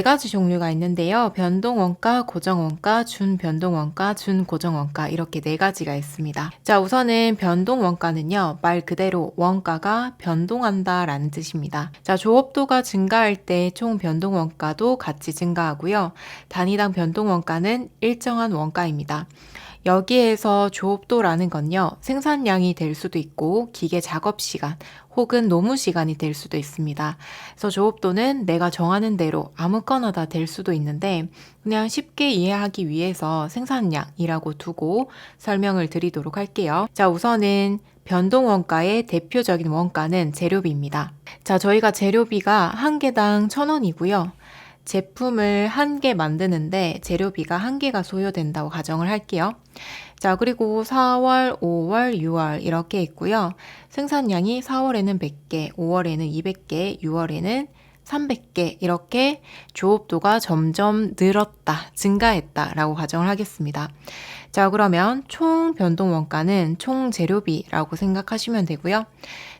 네 가지 종류가 있는데요. 변동원가, 고정원가, 준변동원가, 준고정원가 이렇게 네 가지가 있습니다. 자, 우선은 변동원가는요. 말 그대로 원가가 변동한다라는 뜻입니다. 자, 조업도가 증가할 때 총 변동원가도 같이 증가하고요. 단위당 변동원가는 일정한 원가입니다. 여기에서 조업도라는 건요, 생산량이 될 수도 있고, 기계 작업 시간, 혹은 노무 시간이 될 수도 있습니다. 그래서 조업도는 내가 정하는 대로 아무거나 다 될 수도 있는데, 그냥 쉽게 이해하기 위해서 생산량이라고 두고 설명을 드리도록 할게요. 자, 우선은 변동원가의 대표적인 원가는 재료비입니다. 자, 저희가 재료비가 한 개당 1,000원이고요. 제품을 한 개 만드는데 재료비가 한 개가 소요된다고 가정을 할게요. 자, 그리고 4월, 5월, 6월 이렇게 있고요. 생산량이 4월에는 100개, 5월에는 200개, 6월에는 300개 이렇게 조업도가 점점 늘었다, 증가했다 라고 가정을 하겠습니다. 자, 그러면 총 변동원가는 총 재료비라고 생각하시면 되고요.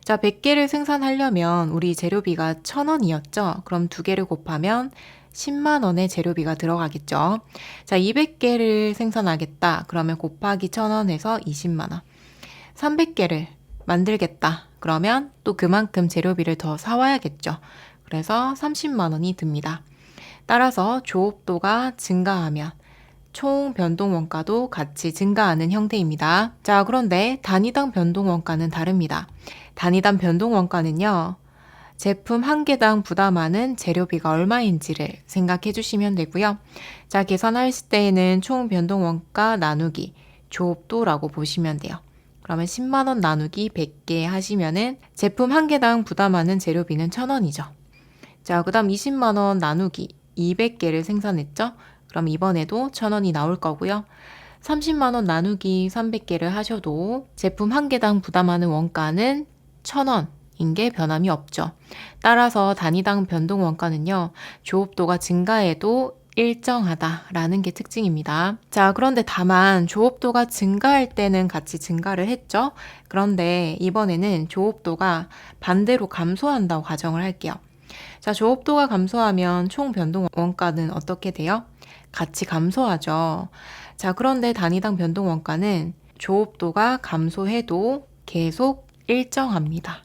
자, 100개를 생산하려면 우리 재료비가 1,000원이었죠? 그럼 두 개를 곱하면 10만 원의 재료비가 들어가겠죠. 자, 200개를 생산하겠다. 그러면 곱하기 1,000원에서 20만 원. 300개를 만들겠다. 그러면 또 그만큼 재료비를 더 사와야겠죠. 그래서 30만 원이 듭니다. 따라서 조업도가 증가하면 총 변동원가도 같이 증가하는 형태입니다. 자, 그런데 단위당 변동원가는 다릅니다. 단위당 변동원가는요, 제품 한 개당 부담하는 재료비가 얼마인지를 생각해 주시면 되고요. 자, 계산하실 때에는 총 변동원가 나누기 조업도라고 보시면 돼요. 그러면 10만 원 나누기 100개 하시면은 제품 한 개당 부담하는 재료비는 1,000원이죠. 자, 그 다음 20만 원 나누기 200개를 생산했죠? 그럼 이번에도 1,000원이 나올 거고요. 30만 원 나누기 300개를 하셔도 제품 한 개당 부담하는 원가는 1,000원인 게 변함이 없죠. 따라서 단위당 변동 원가는요, 조업도가 증가해도 일정하다라는 게 특징입니다. 자, 그런데 다만 조업도가 증가할 때는 같이 증가를 했죠. 그런데 이번에는 조업도가 반대로 감소한다고 가정을 할게요. 자, 조업도가 감소하면 총 변동 원가는 어떻게 돼요? 같이 감소하죠. 자, 그런데 단위당 변동 원가는 조업도가 감소해도 계속 일정합니다.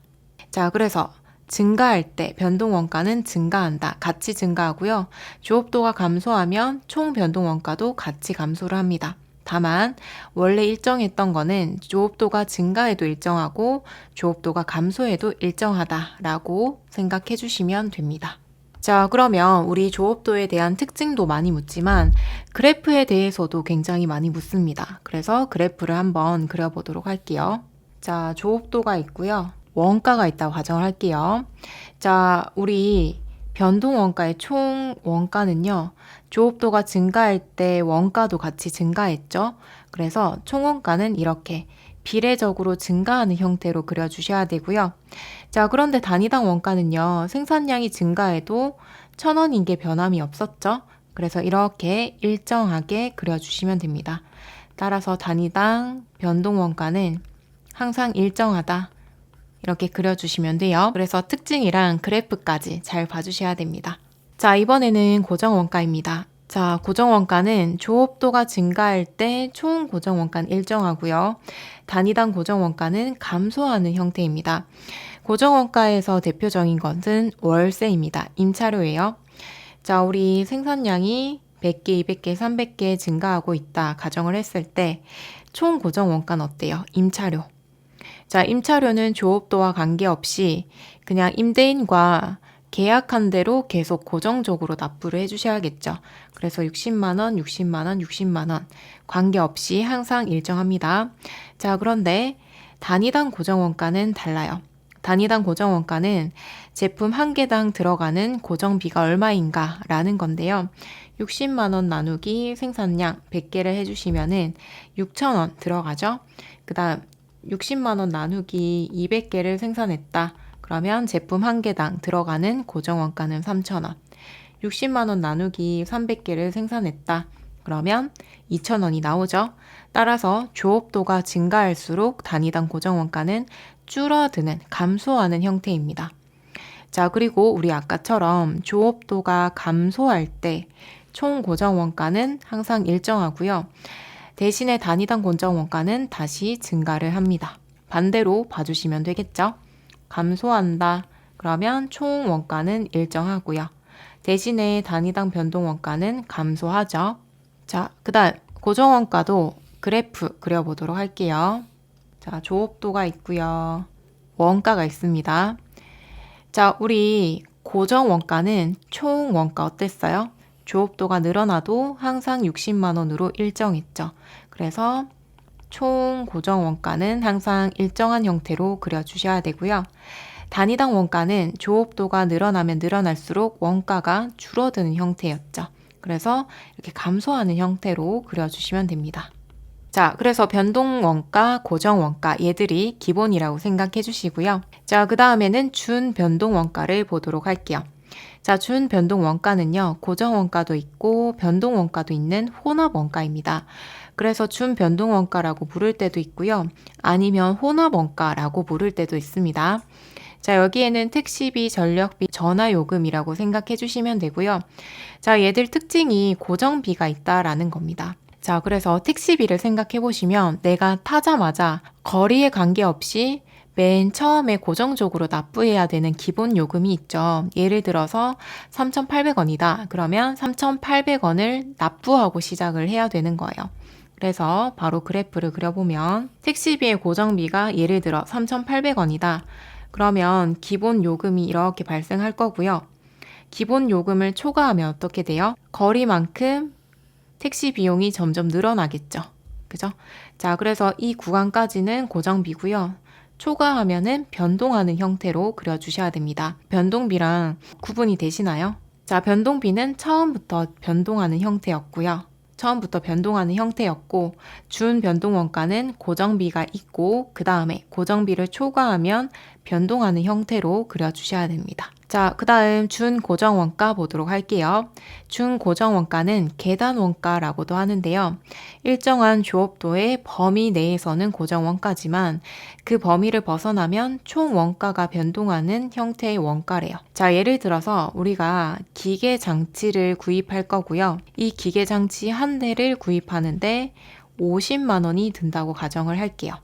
자, 그래서 증가할 때 변동 원가는 증가한다. 같이 증가하고요. 조업도가 감소하면 총 변동 원가도 같이 감소를 합니다. 다만 원래 일정했던 거는 조업도가 증가해도 일정하고 조업도가 감소해도 일정하다라고 생각해 주시면 됩니다. 자, 그러면 우리 조업도에 대한 특징도 많이 묻지만 그래프에 대해서도 굉장히 많이 묻습니다. 그래서 그래프를 한번 그려보도록 할게요. 자, 조업도가 있고요. 원가가 있다고 가정을 할게요. 자, 우리 변동원가의 총 원가는요. 조업도가 증가할 때 원가도 같이 증가했죠. 그래서 총 원가는 이렇게 비례적으로 증가하는 형태로 그려주셔야 되고요. 자, 그런데 단위당 원가는요. 생산량이 증가해도 1,000원인 게 변함이 없었죠. 그래서 이렇게 일정하게 그려주시면 됩니다. 따라서 단위당 변동원가는 항상 일정하다. 이렇게 그려주시면 돼요. 그래서 특징이랑 그래프까지 잘 봐주셔야 됩니다. 자, 이번에는 고정원가입니다. 자, 고정원가는 조업도가 증가할 때 총 고정원가는 일정하고요. 단위당 고정원가는 감소하는 형태입니다. 고정원가에서 대표적인 것은 월세입니다. 임차료예요. 자, 우리 생산량이 100개, 200개, 300개 증가하고 있다 가정을 했을 때 총 고정원가는 어때요? 임차료. 자, 임차료는 조업도와 관계없이 그냥 임대인과 계약한 대로 계속 고정적으로 납부를 해주셔야겠죠. 그래서 60만 원, 60만 원, 60만 원 관계없이 항상 일정합니다. 자, 그런데 단위당 고정원가는 달라요. 단위당 고정원가는 제품 한 개당 들어가는 고정비가 얼마인가 라는 건데요. 60만 원 나누기 생산량 100개를 해주시면은 6,000원 들어가죠. 그 다음 60만 원 나누기 200개를 생산했다. 그러면 제품 한 개당 들어가는 고정원가는 3,000원. 60만 원 나누기 300개를 생산했다. 그러면 2,000원이 나오죠. 따라서 조업도가 증가할수록 단위당 고정원가는 줄어드는, 감소하는 형태입니다. 자, 그리고 우리 아까처럼 조업도가 감소할 때 총 고정 원가는 항상 일정하고요. 대신에 단위당 고정 원가는 다시 증가를 합니다. 반대로 봐주시면 되겠죠? 감소한다. 그러면 총 원가는 일정하고요. 대신에 단위당 변동 원가는 감소하죠. 자, 그다음 고정 원가도 그래프 그려보도록 할게요. 자, 조업도가 있고요. 원가가 있습니다. 자, 우리 고정 원가는 총 원가 어땠어요? 조업도가 늘어나도 항상 60만 원으로 일정했죠. 그래서 총 고정 원가는 항상 일정한 형태로 그려주셔야 되고요. 단위당 원가는 조업도가 늘어나면 늘어날수록 원가가 줄어드는 형태였죠. 그래서 이렇게 감소하는 형태로 그려주시면 됩니다. 자, 그래서 변동 원가, 고정 원가 얘들이 기본이라고 생각해 주시고요. 자, 그 다음에는 준 변동 원가를 보도록 할게요. 자, 준 변동 원가는요, 고정 원가도 있고 변동 원가도 있는 혼합 원가입니다. 그래서 준 변동 원가라고 부를 때도 있고요. 아니면 혼합 원가라고 부를 때도 있습니다. 자, 여기에는 택시비, 전력비, 전화요금이라고 생각해 주시면 되고요. 자, 얘들 특징이 고정비가 있다라는 겁니다. 자, 그래서 택시비를 생각해 보시면 내가 타자마자 거리에 관계없이 맨 처음에 고정적으로 납부해야 되는 기본 요금이 있죠. 예를 들어서 3,800원이다. 그러면 3,800원을 납부하고 시작을 해야 되는 거예요. 그래서 바로 그래프를 그려보면 택시비의 고정비가 예를 들어 3,800원이다. 그러면 기본 요금이 이렇게 발생할 거고요. 기본 요금을 초과하면 어떻게 돼요? 거리만큼 택시 비용이 점점 늘어나겠죠. 그죠? 자, 그래서 이 구간까지는 고정비고요. 초과하면은 변동하는 형태로 그려주셔야 됩니다. 변동비랑 구분이 되시나요? 자, 변동비는 처음부터 변동하는 형태였고요. 처음부터 변동하는 형태였고 준 변동 원가는 고정비가 있고 그 다음에 고정비를 초과하면 변동하는 형태로 그려주셔야 됩니다. 자, 그 다음 준 고정 원가 보도록 할게요. 준 고정 원가는 계단 원가라고도 하는데요. 일정한 조업도의 범위 내에서는 고정 원가지만 그 범위를 벗어나면 총 원가가 변동하는 형태의 원가래요. 자, 예를 들어서 우리가 기계 장치를 구입할 거고요. 이 기계 장치 한 대를 구입하는데 50만 원이 든다고 가정을 할게요.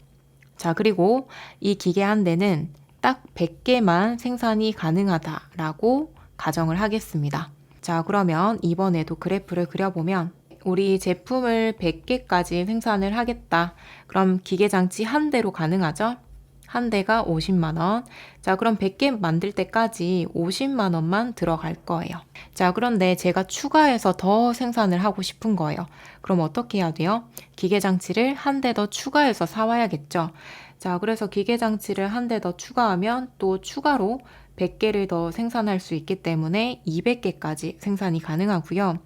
자, 그리고 이 기계 한 대는 딱 100개만 생산이 가능하다라고 가정을 하겠습니다. 자, 그러면 이번에도 그래프를 그려보면 우리 제품을 100개까지 생산을 하겠다. 그럼 기계장치 한 대로 가능하죠? 한 대가 50만 원. 자, 그럼 100개 만들 때까지 50만 원만 들어갈 거예요. 자, 그런데 제가 추가해서 더 생산을 하고 싶은 거예요. 그럼 어떻게 해야 돼요? 기계장치를 한 대 더 추가해서 사와야겠죠. 자, 그래서 기계장치를 한 대 더 추가하면 또 추가로 100개를 더 생산할 수 있기 때문에 200개까지 생산이 가능하고요.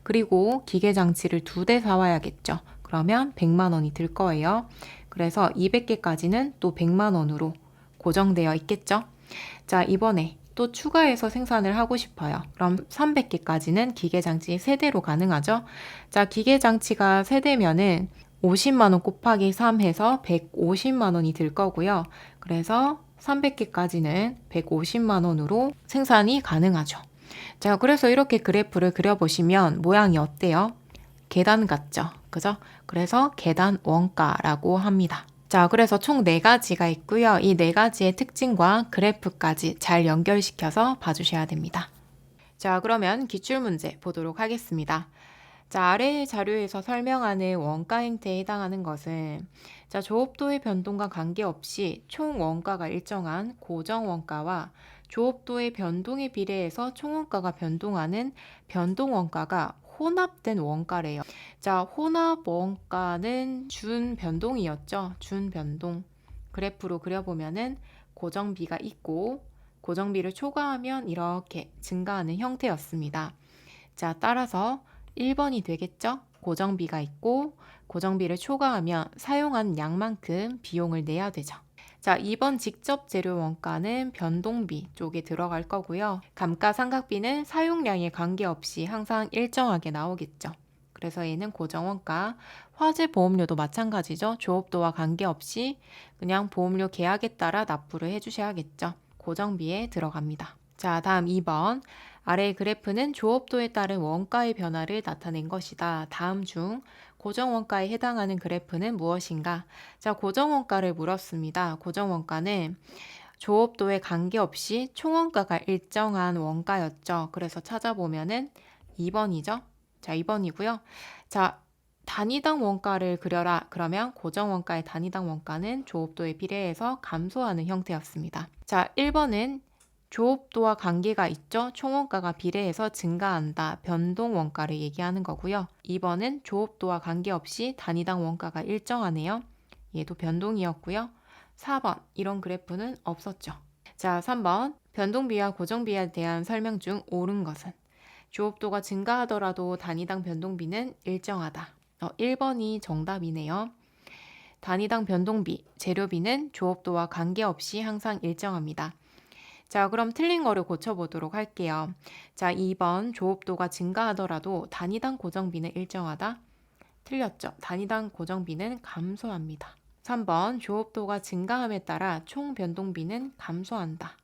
그리고 기계장치를 2대 사와야겠죠. 그러면 100만 원이 들 거예요. 그래서 200개까지는 또 100만 원으로 고정되어 있겠죠. 자, 이번에 또 추가해서 생산을 하고 싶어요. 그럼 300개까지는 기계장치 3대로 가능하죠. 자, 기계장치가 3대면은 50만 원 곱하기 3 해서 150만 원이 들 거고요. 그래서 300개까지는 150만 원으로 생산이 가능하죠. 자, 그래서 이렇게 그래프를 그려보시면 모양이 어때요? 계단 같죠? 그죠? 그래서 계단 원가라고 합니다. 자, 그래서 총 4가지가 있고요. 이 4가지의 특징과 그래프까지 잘 연결시켜서 봐주셔야 됩니다. 자, 그러면 기출문제 보도록 하겠습니다. 자, 아래 자료에서 설명하는 원가 행태에 해당하는 것은 자, 조업도의 변동과 관계없이 총 원가가 일정한 고정 원가와 조업도의 변동에 비례해서 총 원가가 변동하는 변동 원가가 혼합된 원가래요. 자, 혼합 원가는 준 변동이었죠. 준 변동. 그래프로 그려보면은 고정비가 있고 고정비를 초과하면 이렇게 증가하는 형태였습니다. 자, 따라서 1번이 되겠죠? 고정비가 있고 고정비를 초과하면 사용한 양만큼 비용을 내야 되죠. 자, 2번 직접 재료 원가는 변동비 쪽에 들어갈 거고요. 감가상각비는 사용량에 관계없이 항상 일정하게 나오겠죠. 그래서 얘는 고정원가, 화재 보험료도 마찬가지죠. 조업도와 관계없이 그냥 보험료 계약에 따라 납부를 해주셔야겠죠. 고정비에 들어갑니다. 자, 다음 2번. 아래의 그래프는 조업도에 따른 원가의 변화를 나타낸 것이다. 다음 중 고정원가에 해당하는 그래프는 무엇인가? 자, 고정원가를 물었습니다. 고정원가는 조업도에 관계없이 총원가가 일정한 원가였죠. 그래서 찾아보면은 2번이죠. 자, 2번이고요. 자, 단위당 원가를 그려라. 그러면 고정원가의 단위당 원가는 조업도에 비례해서 감소하는 형태였습니다. 자, 1번은 조업도와 관계가 있죠. 총원가가 비례해서 증가한다. 변동 원가를 얘기하는 거고요. 2번은 조업도와 관계없이 단위당 원가가 일정하네요. 얘도 변동이었고요. 4번 이런 그래프는 없었죠. 자, 3번 변동비와 고정비에 대한 설명 중 옳은 것은 조업도가 증가하더라도 단위당 변동비는 일정하다. 1번이 정답이네요. 단위당 변동비, 재료비는 조업도와 관계없이 항상 일정합니다. 자, 그럼 틀린 거를 고쳐보도록 할게요. 자, 2번 조업도가 증가하더라도 단위당 고정비는 일정하다. 틀렸죠. 단위당 고정비는 감소합니다. 3번 조업도가 증가함에 따라 총 변동비는 감소한다.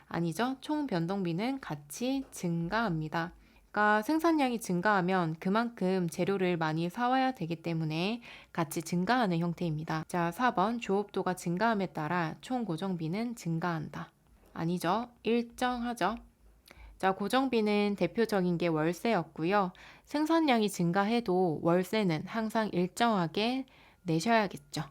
아니죠. 총 변동비는 같이 증가합니다. 그러니까 생산량이 증가하면 그만큼 재료를 많이 사와야 되기 때문에 같이 증가하는 형태입니다. 자, 4번 조업도가 증가함에 따라 총 고정비는 증가한다. 아니죠. 일정하죠. 자, 고정비는 대표적인 게 월세였고요. 생산량이 증가해도 월세는 항상 일정하게 내셔야겠죠.